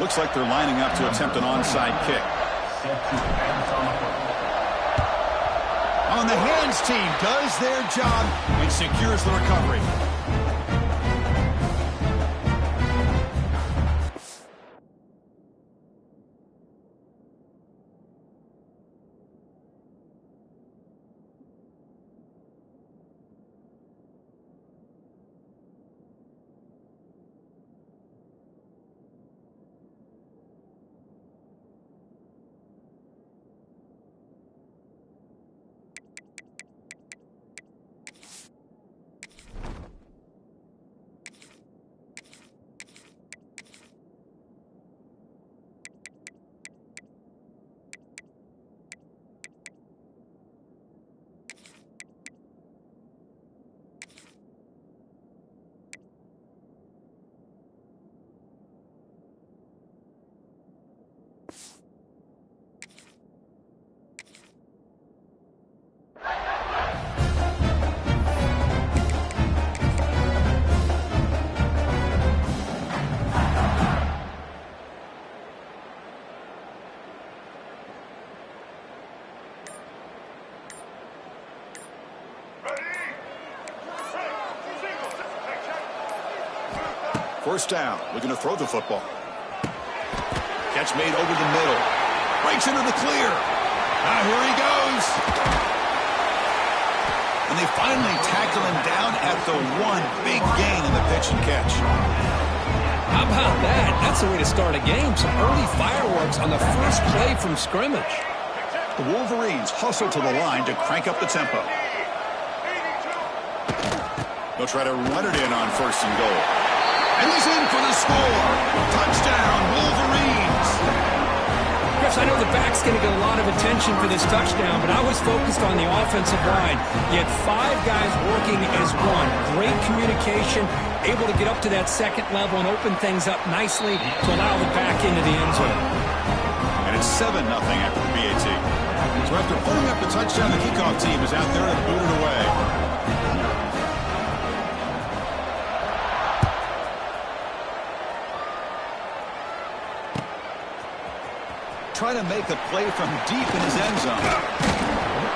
Looks like they're lining up to attempt an onside kick. On the hands team does their job and secures the recovery. First down, looking to throw the football. Catch made over the middle. Breaks into the clear. Now here he goes. And they finally tackle him down at the one. Big gain in the pitch and catch. How about that? That's the way to start a game. Some early fireworks on the first play from scrimmage. The Wolverines hustle to the line to crank up the tempo. They'll try to run it in on first and goal. And he's in for the score. Touchdown, Wolverines. Chris, I know the back's going to get a lot of attention for this touchdown, but I was focused on the offensive line. You had 5 guys working as one. Great communication, able to get up to that second level and open things up nicely to allow the back into the end zone. And it's 7-0 after the BAT. So after putting up the touchdown, the kickoff team is out there to boot it away. Trying to make a play from deep in his end zone.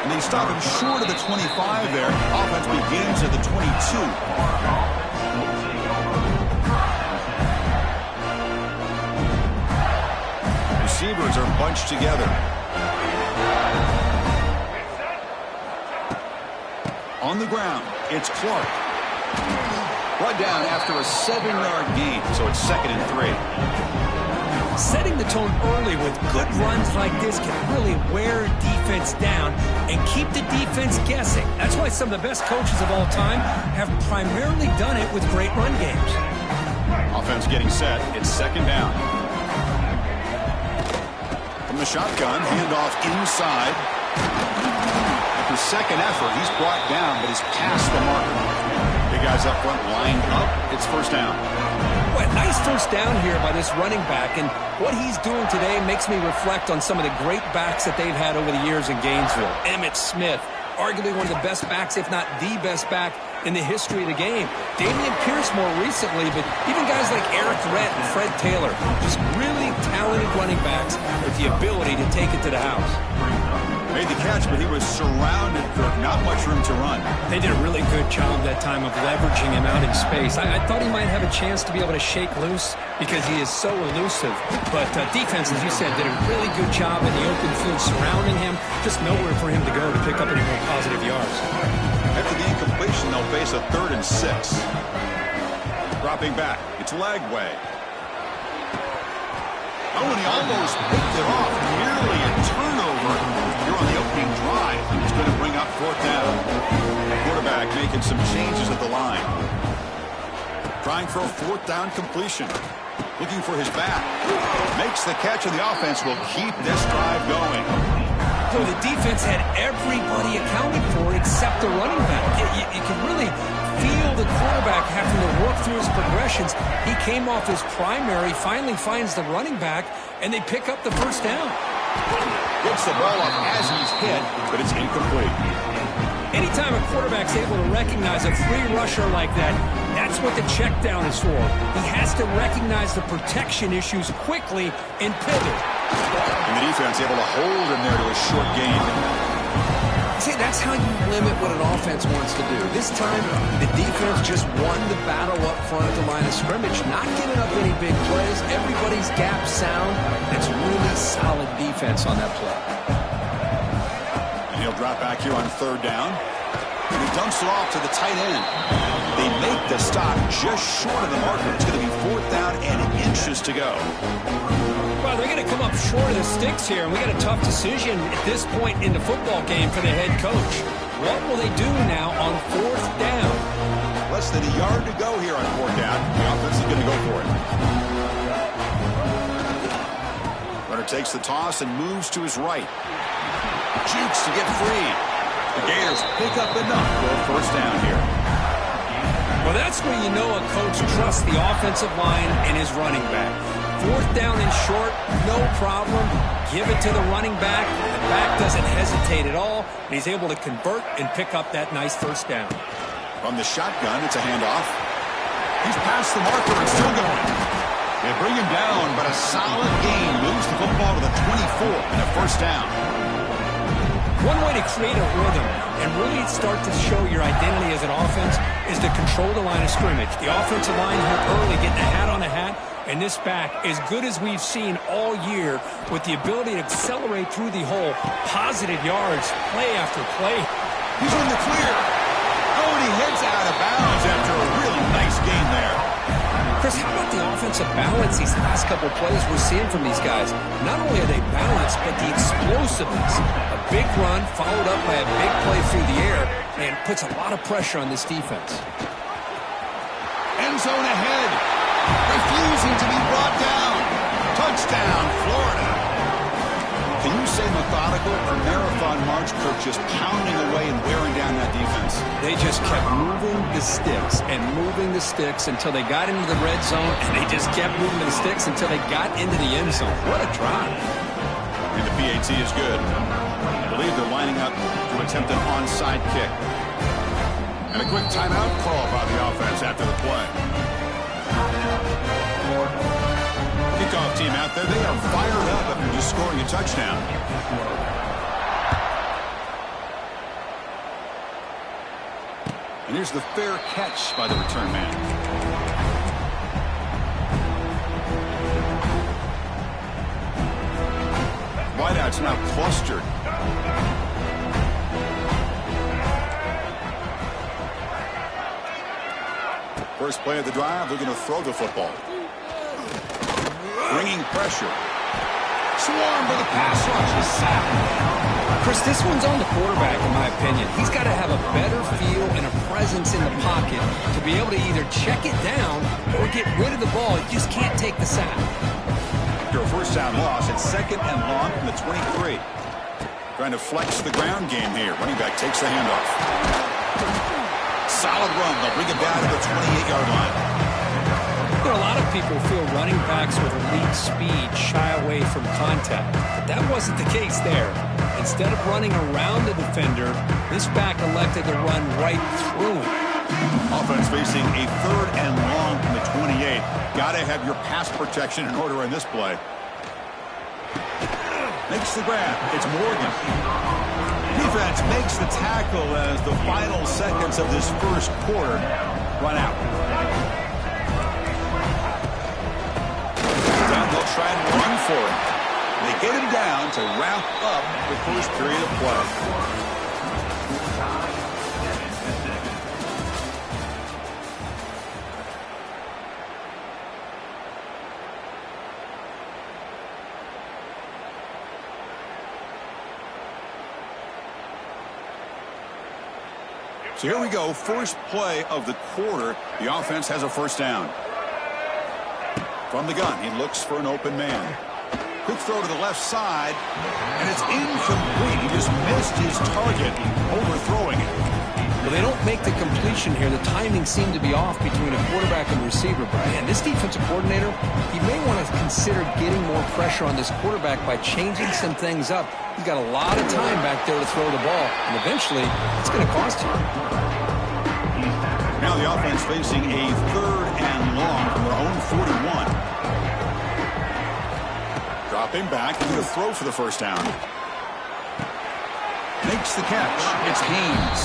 And they stop him short of the 25 there. Offense begins at the 22. Receivers are bunched together. On the ground, it's Clark. Brought down after a 7-yard gain, so it's 2nd and 3. Setting the tone early with good runs like this can really wear defense down and keep the defense guessing. That's why some of the best coaches of all time have primarily done it with great run games. Offense getting set. It's 2nd down. From the shotgun, handoff inside. After second effort, he's brought down, but he's past the mark. Big guys up front lined up. It's 1st down. Boy, nice first down here by this running back, and what he's doing today makes me reflect on some of the great backs that they've had over the years in Gainesville. Emmitt Smith, arguably one of the best backs, if not the best back in the history of the game. Dameon Pierce more recently, but even guys like Eric Rhett and Fred Taylor, just really talented running backs with the ability to take it to the house. Made the catch, but he was surrounded for not much room to run. They did a really good job that time of leveraging him out in space. I thought he might have a chance to be able to shake loose because he is so elusive. But defense, as you said, did a really good job in the open field surrounding him. Just nowhere for him to go to pick up any more positive yards. After the incompletion, they'll face a 3rd and 6. Dropping back, it's Lagway. Oh, and he almost picked it off. Nearly a turnover here on the opening drive. It's going to bring up 4th down. Quarterback making some changes at the line. Trying for a 4th down completion. Looking for his back. Makes the catch, and the offense will keep this drive going. So the defense had everybody accounted for except the running back. You can really feel the quarterback having to work through his progressions. He came off his primary, finally finds the running back, and they pick up the 1st down. Gets the ball up as he's hit, but it's incomplete. Anytime a quarterback's able to recognize a free rusher like that, That's what the check down is for. He has to recognize the protection issues quickly and pivot. And the defense able to hold him there to a short gain. See, that's how you limit what an offense wants to do. This time, the defense just won the battle up front at the line of scrimmage, not giving up any big plays. Everybody's gap sound. It's really solid defense on that play. And he'll drop back here on third down. And he dumps it off to the tight end. They make the stop just short of the marker. It's going to be fourth down and inches to go. Well, they're going to come up short of the sticks here, and we got a tough decision at this point in the football game for the head coach. What will they do now on fourth down? Less than a yard to go here on fourth down. The offense is going to go for it. Runner takes the toss and moves to his right. Jukes to get free. The Gators pick up enough for a first down here. Well, that's where you know a coach trusts the offensive line and his running back. Fourth down and short, no problem. Give it to the running back. The back doesn't hesitate at all. And he's able to convert and pick up that nice first down. From the shotgun, it's a handoff. He's past the marker and still going. They bring him down, but a solid gain moves the football to the 24 and a first down. One way to create a rhythm and really start to show your identity as an offense is to control the line of scrimmage. The offensive line here early getting a hat on a hat, and this back, as good as we've seen all year, with the ability to accelerate through the hole, positive yards, play after play. He's in the clear. Oh, and he heads out of bounds after a really nice gain there. Chris, how about the offensive balance these last couple plays we're seeing from these guys? Not only are they balanced, but the explosiveness. A big run followed up by a big play through the air, and puts a lot of pressure on this defense. End zone ahead. Refusing to be brought down. Touchdown, Florida. Can you say methodical or marathon march, Kirk, just pounding away and wearing down that defense? They just kept moving the sticks and moving the sticks until they got into the red zone, and they just kept moving the sticks until they got into the end zone. What a drive. And the PAT is good. I believe they're lining up to attempt an onside kick. And a quick timeout call by the offense after the play. Kickoff team out there, they are fired up after just scoring a touchdown. And here's the fair catch by the return man. Wideouts now clustered. First play of the drive, they're going to throw the football. Bringing pressure. Swarm for the pass rush is sacked. Chris, this one's on the quarterback, in my opinion. He's got to have a better feel and a presence in the pocket to be able to either check it down or get rid of the ball. He just can't take the sack. After a first down loss, it's second and long from the 23. Trying to flex the ground game here. Running back takes the handoff. Solid run. They'll bring it down to the 28-yard line. You know, a lot of people feel running backs with elite speed shy away from contact, but that wasn't the case there. Instead of running around the defender, this back elected to run right through him. Offense facing a third and long from the 28. Got to have your pass protection in order in this play. Makes the grab. It's Morgan. Defense makes the tackle as the final seconds of this first quarter run out. They'll try and run for it. They get him down to wrap up the first period of play. So here we go, first play of the quarter. The offense has a first down. From the gun, he looks for an open man. Quick throw to the left side, and it's incomplete. He just missed his target, overthrowing it. Well, they don't make the completion here. The timing seemed to be off between a quarterback and receiver, Brian. This defensive coordinator, he may want to consider getting more pressure on this quarterback by changing some things up. He's got a lot of time back there to throw the ball, and eventually, it's going to cost you. Now the offense facing a 3rd and long from their own 41. Dropping back, and going to throw for the first down. Makes the catch. It's Haynes.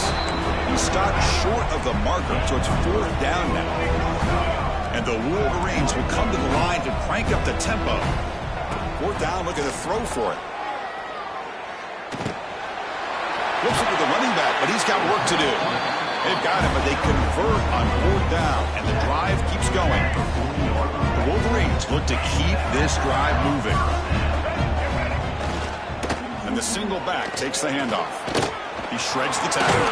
He stopped short of the marker, so it's 4th down now. And the Wolverines will come to the line to crank up the tempo. 4th down, looking to throw for it. Flips it with the running back, but he's got work to do. They've got him, but they convert on 4th down, and the drive keeps going. The Wolverines look to keep this drive moving. And the single back takes the handoff. He shreds the tackle.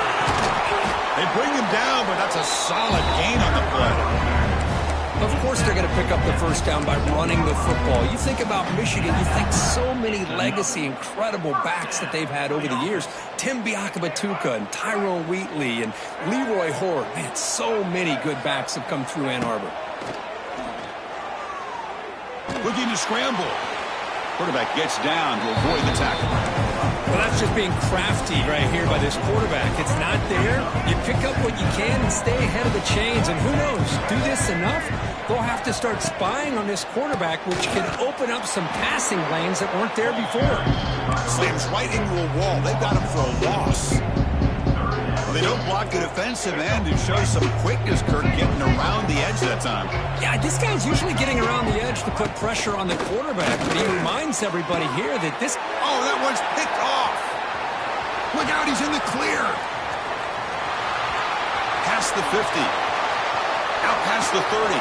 They bring him down, but that's a solid gain on the play. Of course they're going to pick up the first down by running the football. You think about Michigan, you think so many legacy, incredible backs that they've had over the years. Tim Biakabatuka and Tyrone Wheatley and Leroy Horde. Man, so many good backs have come through Ann Arbor. Looking to scramble. Quarterback gets down to avoid the tackle. Well, that's just being crafty right here by this quarterback. It's not there. You pick up what you can and stay ahead of the chains. And who knows, do this enough, they'll have to start spying on this quarterback, which can open up some passing lanes that weren't there before. Slams right into a wall. They've got him for a loss. Well, they don't block the defensive end and show some quickness, Kirk, getting around the edge that time. Yeah, this guy's usually getting around the edge to put pressure on the quarterback, but he reminds everybody here that this... Oh, that one's picked off. Look out, he's in the clear. Past the 50. Out past the 30.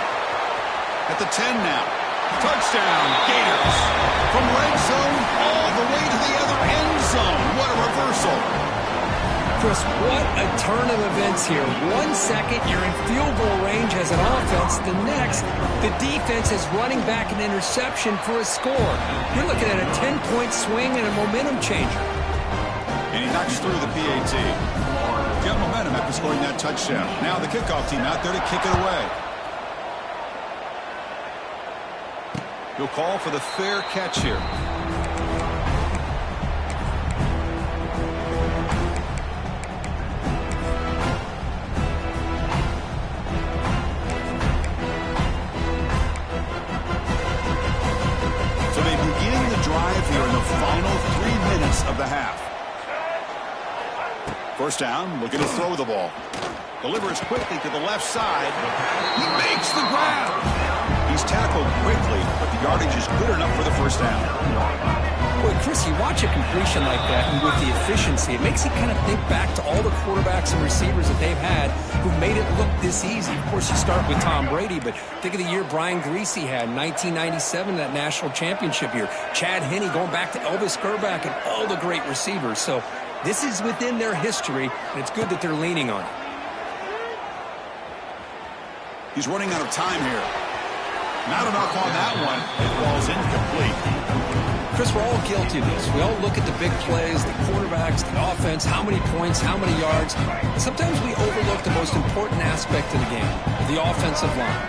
At the 10 now. Touchdown, Gators. From red zone all the way to the other end zone. What a reversal. Chris, what a turn of events here. 1 second, you're in field goal range as an offense. The next, the defense is running back an interception for a score. You're looking at a 10-point swing and a momentum changer. And he knocks through the PAT. Got momentum after scoring that touchdown. Now the kickoff team out there to kick it away. He'll call for the fair catch here. So they begin the drive here in the final 3 minutes of the half. First down, looking to throw the ball. Delivers quickly to the left side. He makes the grab. He's tackled quickly, but the yardage is good enough for the first down. Boy, Chris, you watch a completion like that, and with the efficiency, it makes you kind of think back to all the quarterbacks and receivers that they've had who made it look this easy. Of course, you start with Tom Brady, but think of the year Brian Griese had in 1997, that national championship year. Chad Henne going back to Elvis Gerback and all the great receivers. So this is within their history, and it's good that they're leaning on it. He's running out of time here. Not enough on that one. It falls incomplete. Chris, we're all guilty of this. We all look at the big plays, the quarterbacks, the offense, how many points, how many yards. Sometimes we overlook the most important aspect of the game, the offensive line.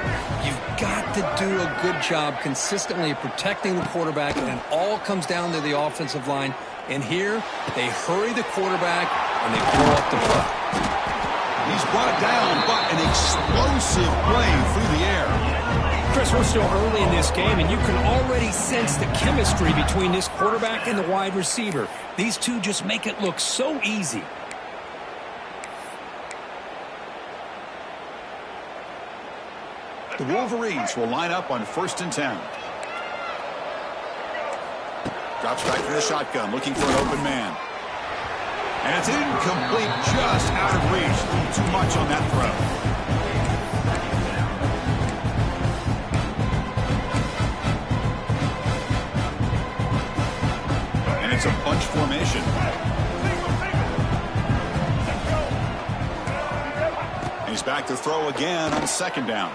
You've got to do a good job consistently protecting the quarterback, and it all comes down to the offensive line. And here, they hurry the quarterback, and they blow up the play. He's brought down, but an explosive play through the air. Chris, we're still early in this game, and you can already sense the chemistry between this quarterback and the wide receiver. These two just make it look so easy. The Wolverines will line up on 1st and 10. Drops back to the shotgun, looking for an open man. And it's incomplete, just out of reach. Too much on that throw. And it's a bunch formation. And he's back to throw again on 2nd down.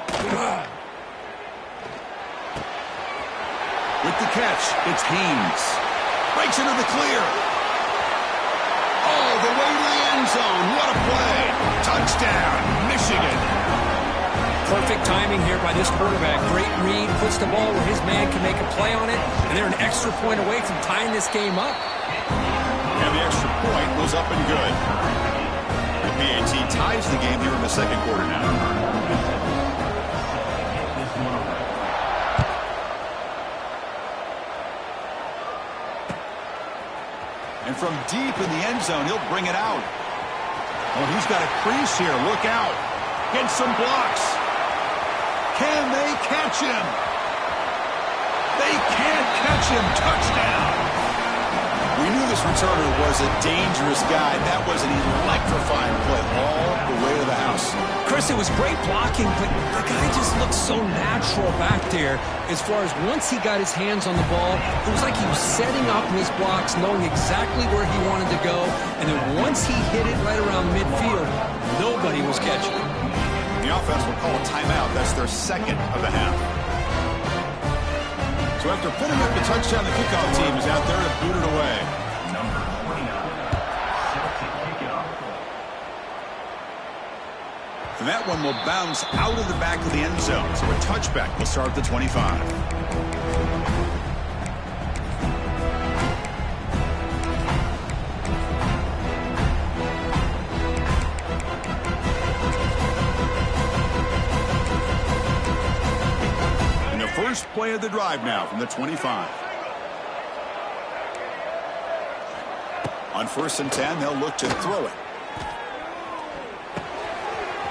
With the catch, it's Haynes. Breaks into the clear. All the way to the end zone. What a play. Touchdown, Michigan. Perfect timing here by this quarterback. Great read, puts the ball where his man can make a play on it, and they're an extra point away from tying this game up. And the extra point was up and good. PAT ties the game here in the second quarter now. And from deep in the end zone, he'll bring it out. Oh, he's got a crease here. Look out. Get some blocks. Can they catch him? They can't catch him. Touchdown. We knew this returner was a dangerous guy. That was an electrifying play all the way to the house. Chris, it was great blocking, but the guy just looked so natural back there as far as once he got his hands on the ball, it was like he was setting up his blocks, knowing exactly where he wanted to go, and then once he hit it right around midfield, nobody was catching it. The offense will call a timeout. That's their second of the half. So after putting up the touchdown, the kickoff team is out there to boot it away. Number 29, set to kick it off. And that one will bounce out of the back of the end zone. So a touchback will start at the 25. First play of the drive now from the 25. On 1st and 10, they'll look to throw it.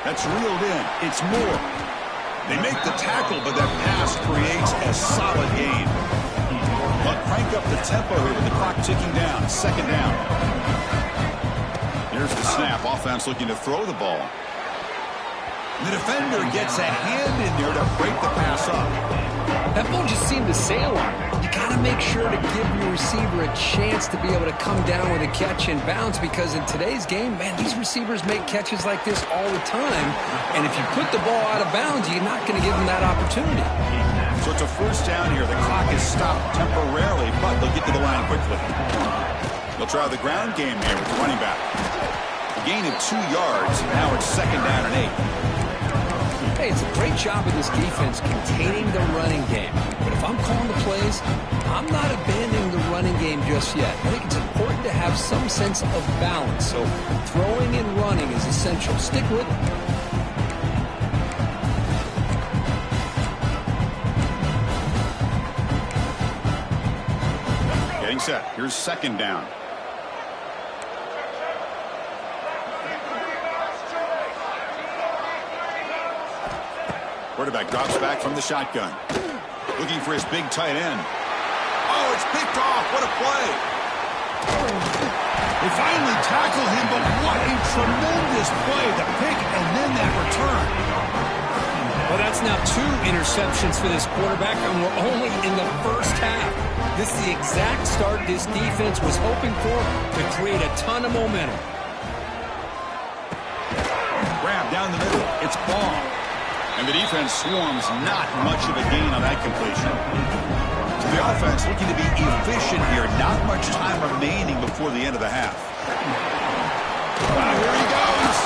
That's reeled in. It's Moore. They make the tackle, but that pass creates a solid gain. But crank up the tempo here with the clock ticking down. Second down. Here's the snap. Offense looking to throw the ball. The defender gets a hand in there to break the pass up. That ball just seemed to sail on him. You got to make sure to give your receiver a chance to be able to come down with a catch and bounce, because in today's game, man, these receivers make catches like this all the time. And if you put the ball out of bounds, you're not going to give them that opportunity. So it's a first down here. The clock is stopped temporarily, but they'll get to the line quickly. They'll try the ground game here with the running back. A gain of 2 yards. Now it's second down and 8. Hey, it's a great job of this defense containing the running game. But if I'm calling the plays, I'm not abandoning the running game just yet. I think it's important to have some sense of balance. So throwing and running is essential. Stick with it. Getting set. Here's second down. Quarterback drops back from the shotgun. Looking for his big tight end. Oh, it's picked off. What a play. They finally tackled him, but what a tremendous play. The pick and then that return. Well, that's now 2 interceptions for this quarterback, and we're only in the first half. This is the exact start this defense was hoping for to create a ton of momentum. Grab down the middle. It's Ball. And the defense swarms, not much of a gain on that completion. So the offense looking to be efficient here. Not much time remaining before the end of the half. Here he goes.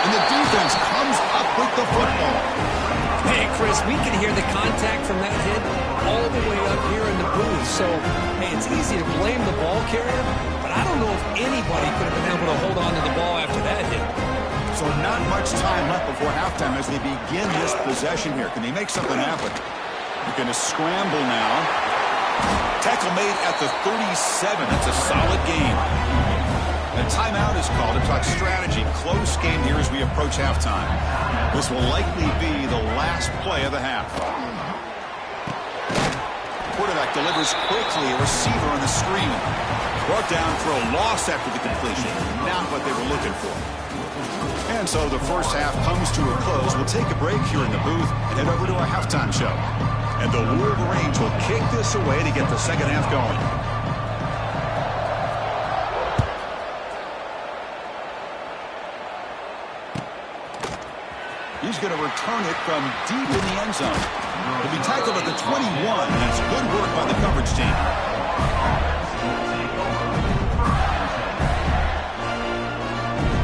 And the defense comes up with the football. Hey, Chris, we can hear the contact from that hit all the way up here in the booth. So, hey, it's easy to blame the ball carrier, but I don't know if anybody could have been able to hold on to the ball after that hit. So not much time left before halftime as they begin this possession here. Can they make something happen? They're going to scramble now. Tackle made at the 37. That's a solid gain. A timeout is called to talk strategy. Close game here as we approach halftime. This will likely be the last play of the half. Quarterback delivers quickly. A receiver on the screen. Brought down for a loss after the completion. Not what they were looking for. And so the first half comes to a close. We'll take a break here in the booth and head over to our halftime show. And the Wolverines will kick this away to get the second half going. He's going to return it from deep in the end zone. He'll be tackled at the 21. That's good work by the coverage team.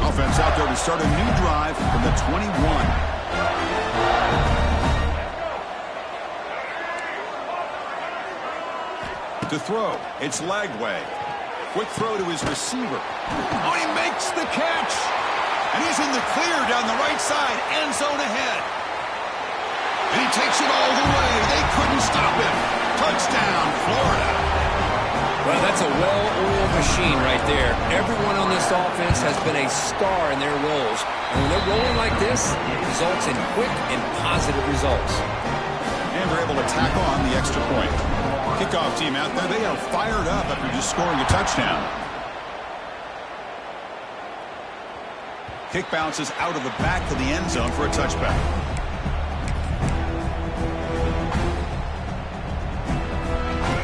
Offense out there to start a new drive from the 21. To throw, it's Lagway. Quick throw to his receiver. Oh, he makes the catch. And he He's in the clear down the right side, end zone ahead. And he takes it all the way. They couldn't stop him. Touchdown, Florida. Well, that's a well-oiled machine right there. Everyone on this offense has been a star in their roles. And when they're rolling like this, it results in quick and positive results. And they're able to tack on the extra point. Kickoff team out there, they are fired up after just scoring a touchdown. Kick bounces out of the back to the end zone for a touchback.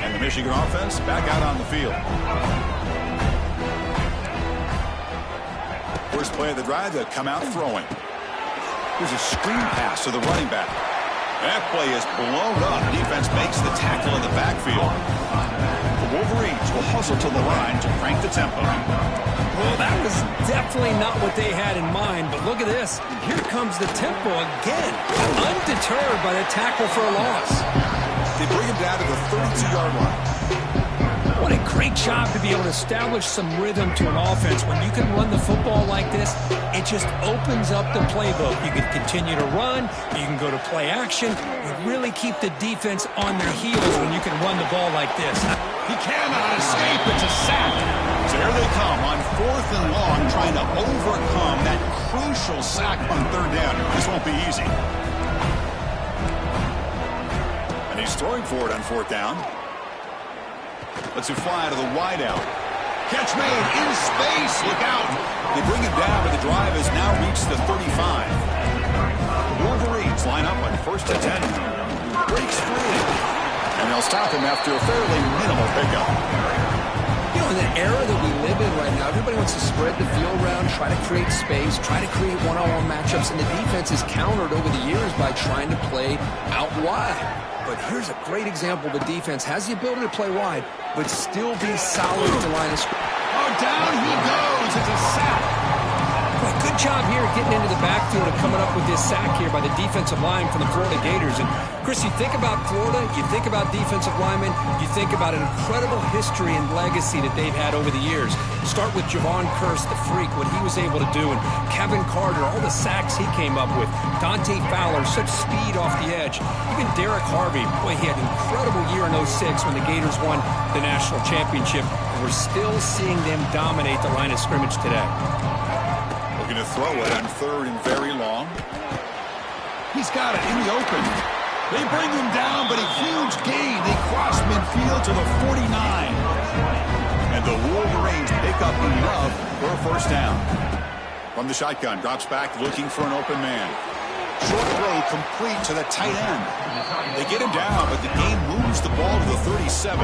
And the Michigan offense back out on the field. First play of the drive, they'll come out throwing. Here's a screen pass to the running back. That play is blown up. Defense makes the tackle in the backfield. The Wolverines will hustle to the line to crank the tempo. Well, that was definitely not what they had in mind, but look at this. Here comes the tempo again. Undeterred by the tackle for a loss. They bring him down to the 32-yard line. What a great job to be able to establish some rhythm to an offense. When you can run the football like this, it just opens up the playbook. You can continue to run. You can go to play action. You really keep the defense on their heels when you can run the ball like this. He cannot escape. It's a sack. So here they come on 4th and long, trying to overcome that crucial sack on 3rd down. This won't be easy. And he's throwing for it on 4th down. Lets it fly to the wideout. Catch made in space. Look out. They bring him down, but the drive has now reached the 35. The Wolverines line up on 1st and 10. Breaks free. And they'll stop him after a fairly minimal pickup. You know, in the era that we live in right now, everybody wants to spread the field around, try to create space, try to create one-on-one matchups, and the defense is countered over the years by trying to play out wide. But here's a great example. The defense has the ability to play wide, but still be solid at the line of scrimmage. Oh, down he goes. It's a sack. Well, good job here getting into the backfield and coming up with this sack here by the defensive line from the Florida Gators. And, Chris, you think about Florida, you think about defensive linemen, you think about an incredible history and legacy that they've had over the years. Start with Javon Kearse, the freak, what he was able to do, and Kevin Carter, all the sacks he came up with. Dante Fowler, such speed off the edge. Even Derek Harvey, boy, he had an incredible year in 06 when the Gators won the national championship. And we're still seeing them dominate the line of scrimmage today. Looking to throw it on 3rd and very long. He's got it in the open. They bring him down, but a huge gain. They cross midfield to the 49. And the Wolverines pick up enough for a 1st down. From the shotgun, drops back looking for an open man. Short throw complete to the tight end. They get him down, but the game moves the ball to the 37.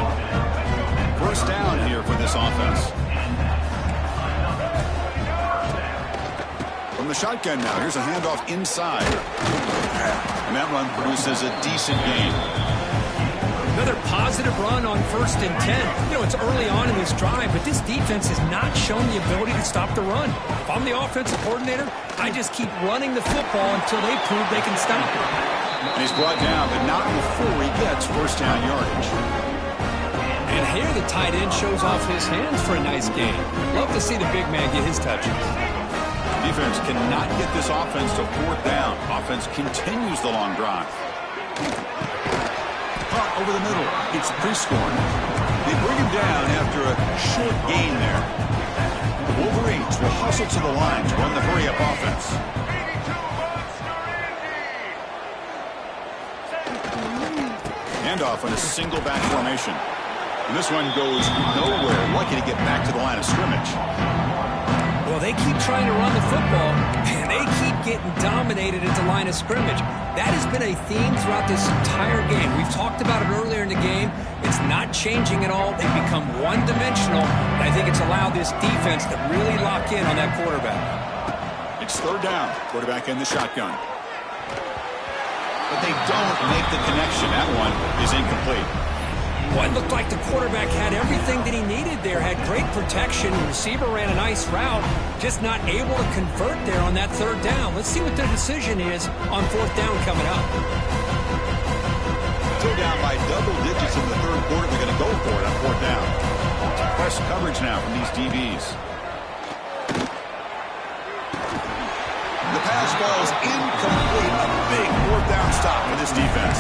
1st down here for this offense. From the shotgun now, here's a handoff inside. And that run produces a decent gain. Another positive run on 1st and 10. You know, it's early on in this drive, but this defense has not shown the ability to stop the run. If I'm the offensive coordinator, I just keep running the football until they prove they can stop it. And he's brought down, but not before he gets 1st down yardage. And here the tight end shows off his hands for a nice gain. Love to see the big man get his touches. Defense cannot get this offense to 4th down. Offense continues the long drive. Over the middle. It's pre-scored. They bring him down after a short gain there. The Wolverines will hustle to the line to run the hurry-up offense. Handoff on a single back formation. And this one goes nowhere. Lucky to get back to the line of scrimmage. Well, they keep trying to run the football, and they keep getting dominated at the line of scrimmage. That has been a theme throughout this entire game. We've talked about it earlier in the game. It's not changing at all. They've become one-dimensional, and I think it's allowed this defense to really lock in on that quarterback. It's 3rd down. Quarterback in the shotgun. But they don't make the connection. That one is incomplete. Well, it looked like the quarterback had everything that he needed there, had great protection. The receiver ran a nice route, just not able to convert there on that 3rd down. Let's see what their decision is on 4th down coming up. Still down by double digits in the 3rd quarter. They're going to go for it on 4th down. Press coverage now from these DBs. pass falls incomplete. A big fourth down stop for this defense.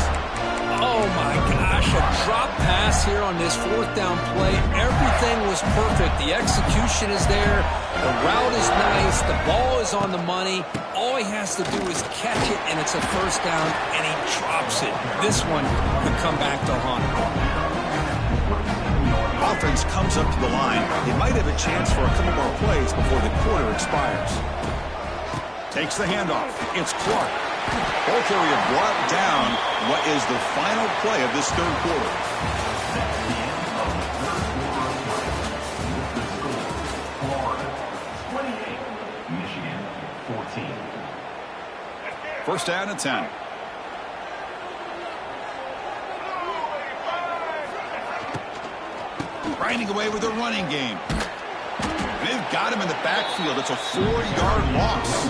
Oh my gosh, a drop pass here on this fourth down play. Everything was perfect. The execution is there. The route is nice. The ball is on the money. All he has to do is catch it, and it's a first down, and he drops it. This one could come back to haunt him. Offense comes up to the line. They might have a chance for a couple more plays before the quarter expires. Takes the handoff. It's Clark. Ball carrier brought down. What is the final play of this third quarter? Florida 28, Michigan 14. First down and 10. Grinding away with a running game. They've got him in the backfield. It's a 4-yard loss.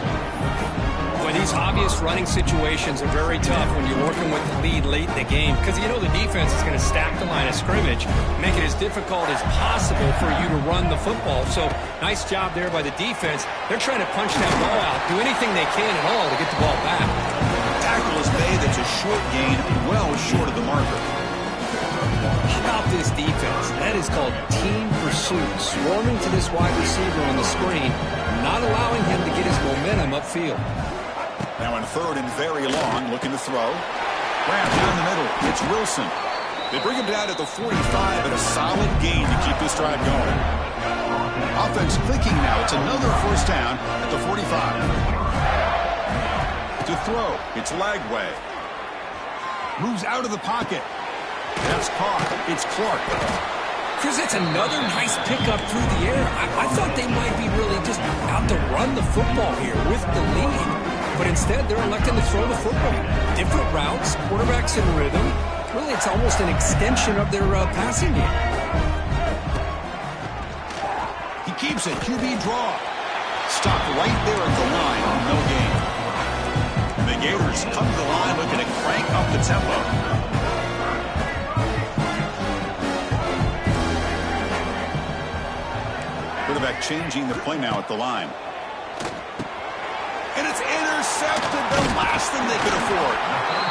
Boy, these obvious running situations are very tough when you're working with the lead late in the game because you know the defense is going to stack the line of scrimmage, make it as difficult as possible for you to run the football. So nice job there by the defense. They're trying to punch that ball out, do anything they can at all to get the ball back. Tackle is made. That's a short gain, well short of the marker. How about this defense? That is called team pursuit. Swarming to this wide receiver on the screen, not allowing him to get his momentum upfield. Now in third and very long, looking to throw. Graham down the middle. It's Wilson. They bring him down at the 45, and a solid gain to keep this drive going. Offense clicking now. It's another first down at the 45. To throw, it's Lagway. Moves out of the pocket. That's caught. It's Clark. Chris, it's another nice pickup through the air. I thought they might be really just out to run the football here with the lead. But instead, they're electing to throw the football. Different routes, quarterbacks in rhythm. Really, it's almost an extension of their passing game. He keeps it. QB draw. Stopped right there at the line. No gain. And the Gators come to the line looking to crank up the tempo. Quarterback changing the play now at the line. And it's intercepted, the last thing they could afford.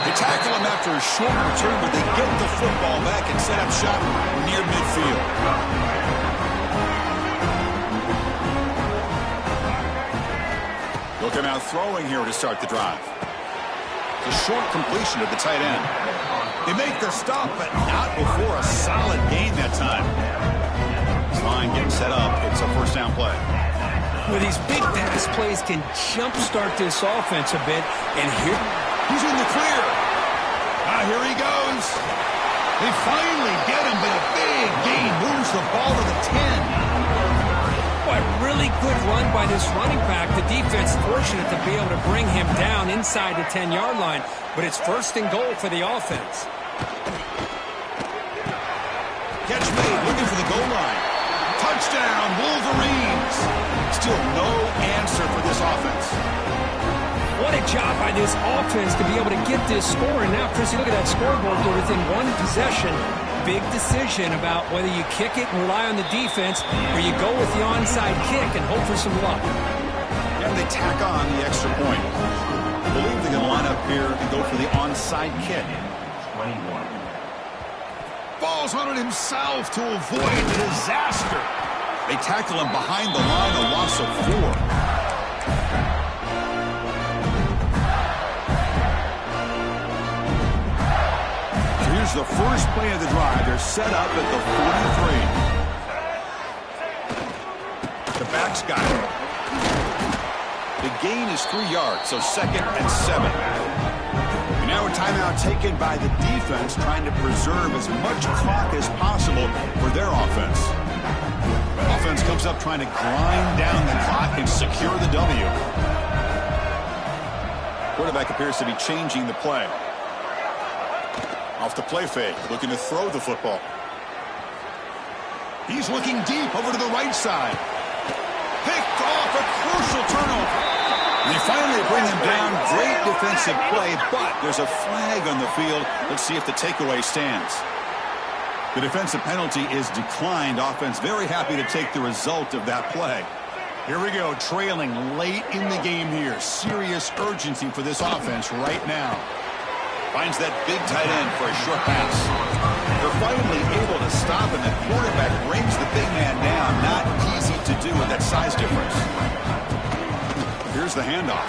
They tackle him after a short return, but they get the football back and set up shop near midfield. Looking out throwing here to start the drive. The short completion of the tight end. They make the stop, but not before a solid gain that time. This line getting set up. It's a first down play. Well, these big pass plays can jumpstart this offense a bit. And here, he's in the clear. Here he goes. They finally get him, but a big gain moves the ball to the 10. Boy, really good run by this running back. The defense fortunate to be able to bring him down inside the 10-yard line. But it's first and goal for the offense. Catch made, looking for the goal line. Touchdown, Wolverines. Still no answer for this offense. What a job by this offense to be able to get this score. And now, Chris, you look at that scoreboard. They're within one possession. Big decision about whether you kick it and rely on the defense or you go with the onside kick and hope for some luck. And they tack on the extra point. I believe they're going to line up here and go for the onside kick. 21. Falls on it himself to avoid the disaster. They tackle him behind the line, a loss of 4. Here's the first play of the drive. They're set up at the 43. The back's got it. The gain is 3 yards, so second and 7. And now a timeout taken by the defense, trying to preserve as much clock as possible for their offense. Offense comes up trying to grind down the clock and secure the W. Quarterback appears to be changing the play. Off the play fake, looking to throw the football. He's looking deep over to the right side. Picked off, a crucial turnover. And they finally bring him down. Great defensive play, but there's a flag on the field. Let's see if the takeaway stands. The defensive penalty is declined. Offense very happy to take the result of that play. Here we go, trailing late in the game here. Serious urgency for this offense right now. Finds that big tight end for a short pass. They're finally able to stop, and the quarterback brings the big man down. Not easy to do with that size difference. Here's the handoff.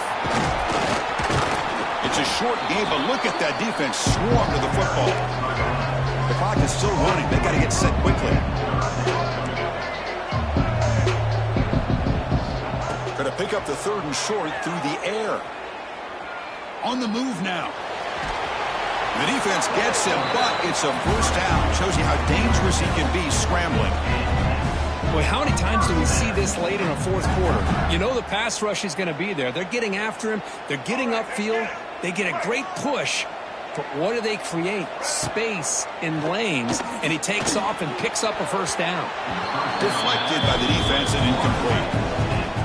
It's a short game, but look at that defense swarm to the football. The clock is still running. They've got to get set quickly. Going to pick up the 3rd and short through the air. On the move now. The defense gets him, but it's a first down. Shows you how dangerous he can be scrambling. Boy, how many times do we see this late in a 4th quarter? You know the pass rush is going to be there. They're getting after him. They're getting upfield. They get a great push. But what do they create? Space in lanes. And he takes off and picks up a first down. Deflected by the defense and incomplete.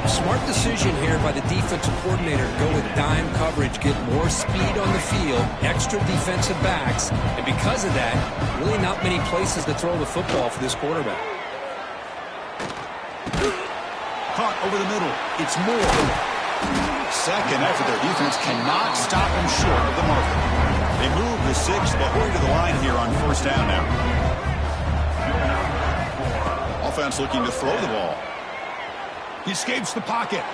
Smart decision here by the defensive coordinator to go with dime coverage, get more speed on the field, extra defensive backs, and because of that, really not many places to throw the football for this quarterback. Caught over the middle. It's Moore. Second effort. Their defense cannot stop him short of the marker. They move the 6th, but hurry to the line here on first down now. Offense looking to throw the ball. He escapes the pocket.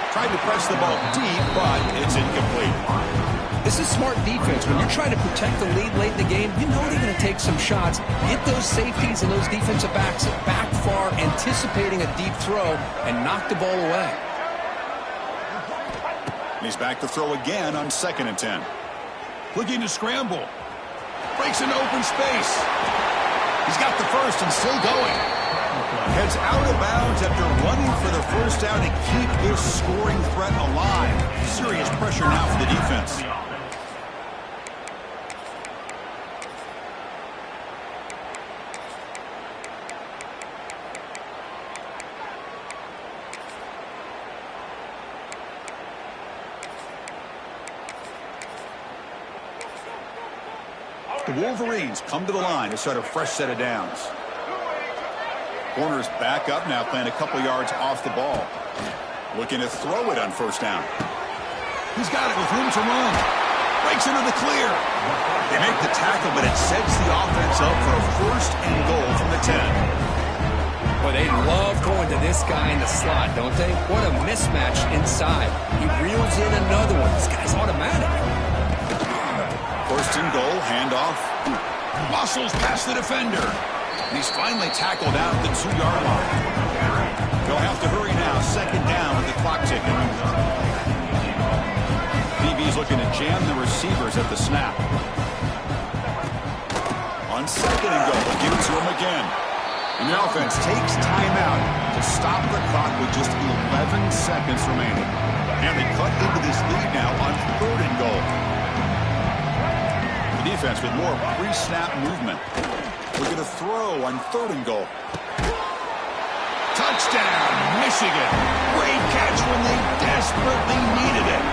Tried to press the ball deep, but it's incomplete. This is smart defense. When you're trying to protect the lead late in the game, you know they're going to take some shots. Get those safeties and those defensive backs back far, anticipating a deep throw, and knock the ball away. And he's back to throw again on 2nd and 10. Looking to scramble. Breaks into open space. He's got the first and still going. Heads out of bounds after running for the first down to keep this scoring threat alive. Serious pressure now for the defense. The Wolverines come to the line to start a fresh set of downs. Corner's back up now, playing a couple yards off the ball. Looking to throw it on first down. He's got it with room to run. Breaks into the clear. They make the tackle, but it sets the offense up for a 1st and goal from the 10. Boy, they love going to this guy in the slot, don't they? What a mismatch inside. He reels in another one. This guy's automatic. 1st and goal, handoff. Muscles past the defender. And he's finally tackled out at the 2-yard line. They'll have to hurry now. 2nd down with the clock ticking. DB's looking to jam the receivers at the snap. On 2nd and goal, they'll give it to him again. And the offense takes timeout to stop the clock with just 11 seconds remaining. And they cut into this lead now on 3rd and goal. The defense with more pre-snap movement. Looking to throw on 3rd and goal. Touchdown, Michigan. Great catch when they desperately needed it.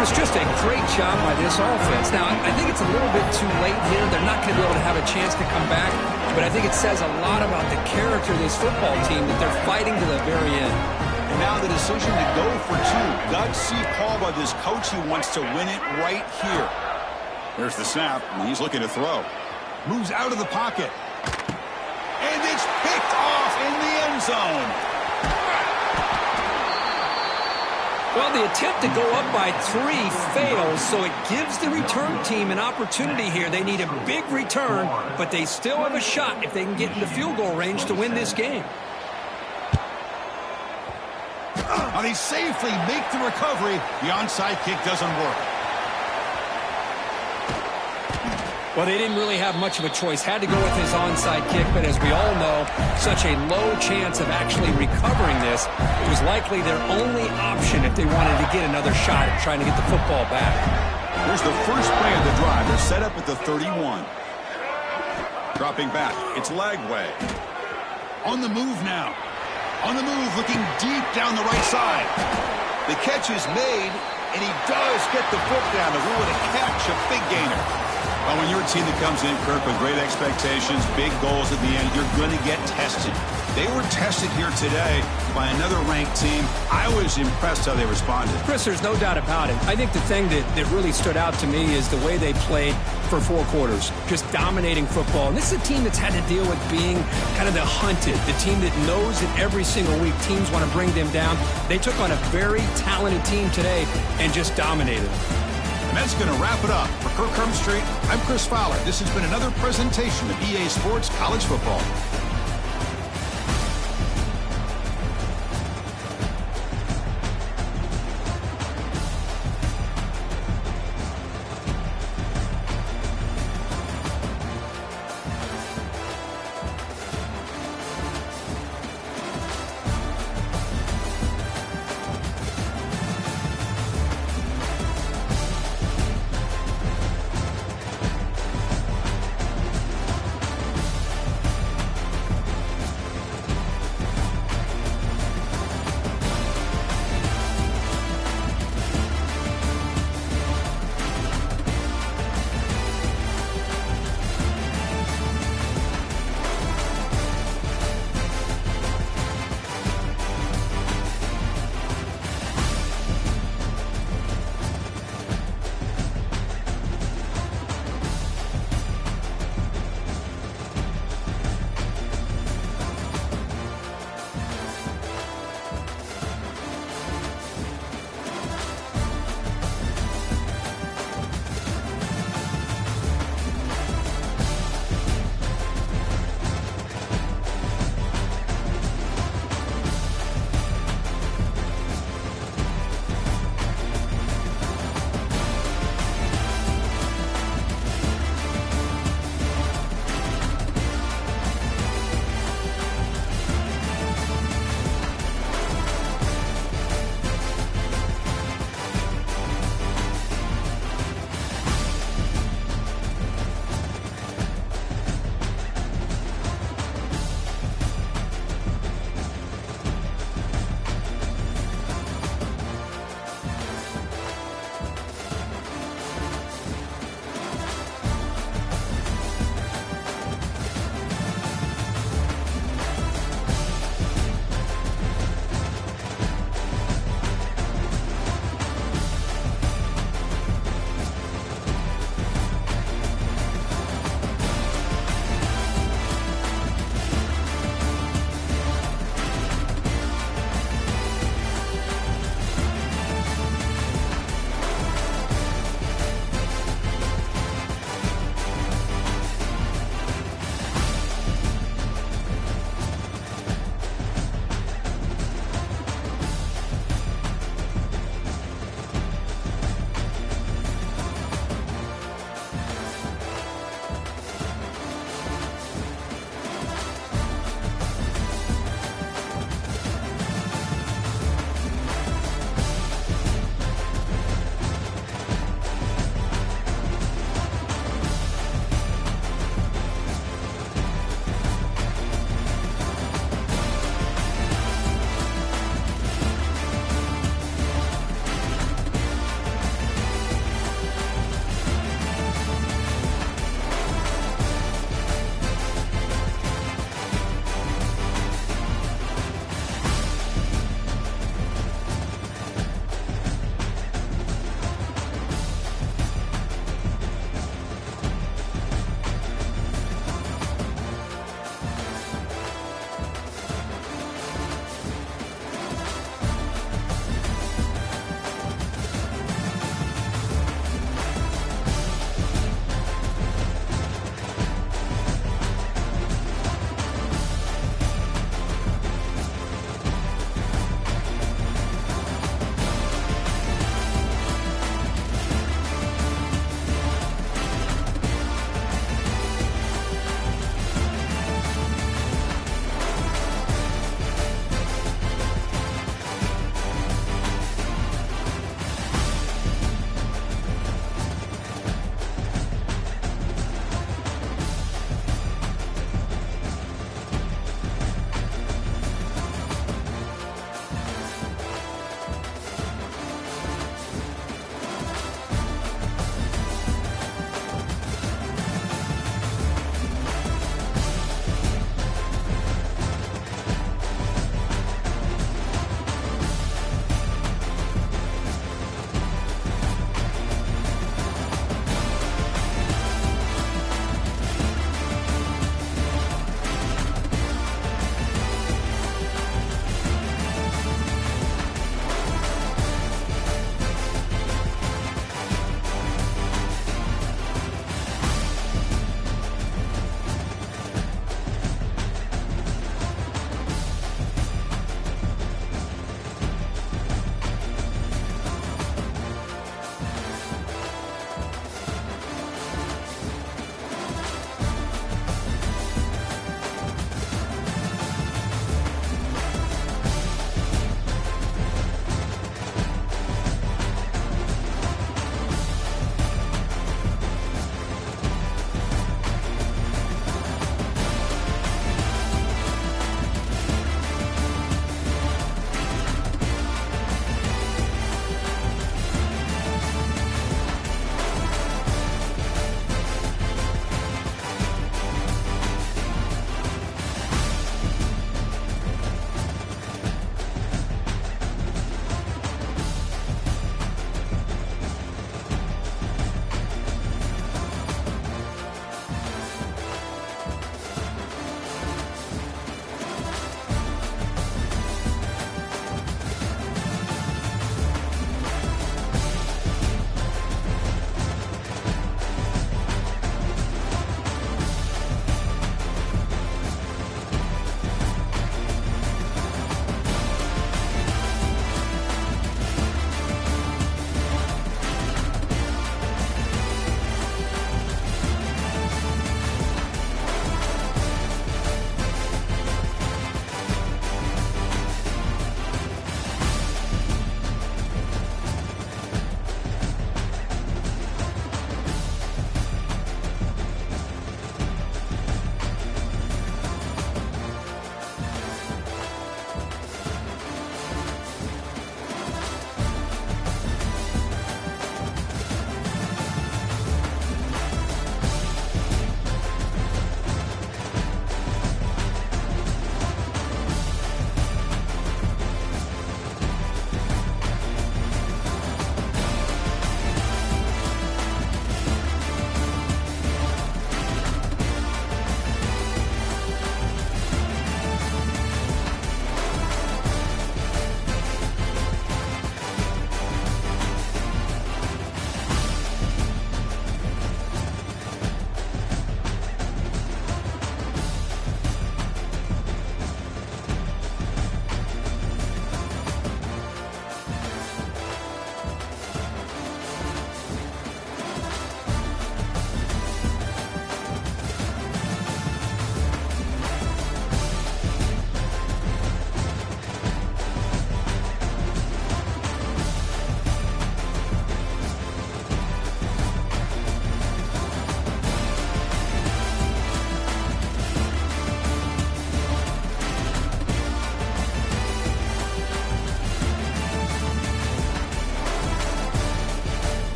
It's just a great job by this offense. Now, I think it's a little bit too late here. They're not going to be able to have a chance to come back. But I think it says a lot about the character of this football team that they're fighting to the very end. And now the decision to go for 2. Gutsy call by this coach. He wants to win it right here. There's the snap, and he's looking to throw. Moves out of the pocket. And it's picked off in the end zone. Well, the attempt to go up by 3 fails, so it gives the return team an opportunity here. They need a big return, but they still have a shot if they can get into field goal range to win this game. And they safely make the recovery. The onside kick doesn't work. Well, they didn't really have much of a choice. Had to go with his onside kick, but as we all know, such a low chance of actually recovering this. It was likely their only option if they wanted to get another shot at trying to get the football back. Here's the first play of the drive. They're set up at the 31. Dropping back. It's Lagway. On the move now. On the move, looking deep down the right side. The catch is made, and he does get the foot down to rule it a catch, a big gainer. Well, when you're a team that comes in, Kirk, with great expectations, big goals at the end, you're going to get tested. They were tested here today by another ranked team. I was impressed how they responded. Chris, there's no doubt about it. I think the thing that really stood out to me is the way they played for 4 quarters, just dominating football. And this is a team that's had to deal with being kind of the hunted, the team that knows that every single week teams want to bring them down. They took on a very talented team today and just dominated them. And that's going to wrap it up. For Kirk Street, I'm Chris Fowler. This has been another presentation of EA Sports College Football.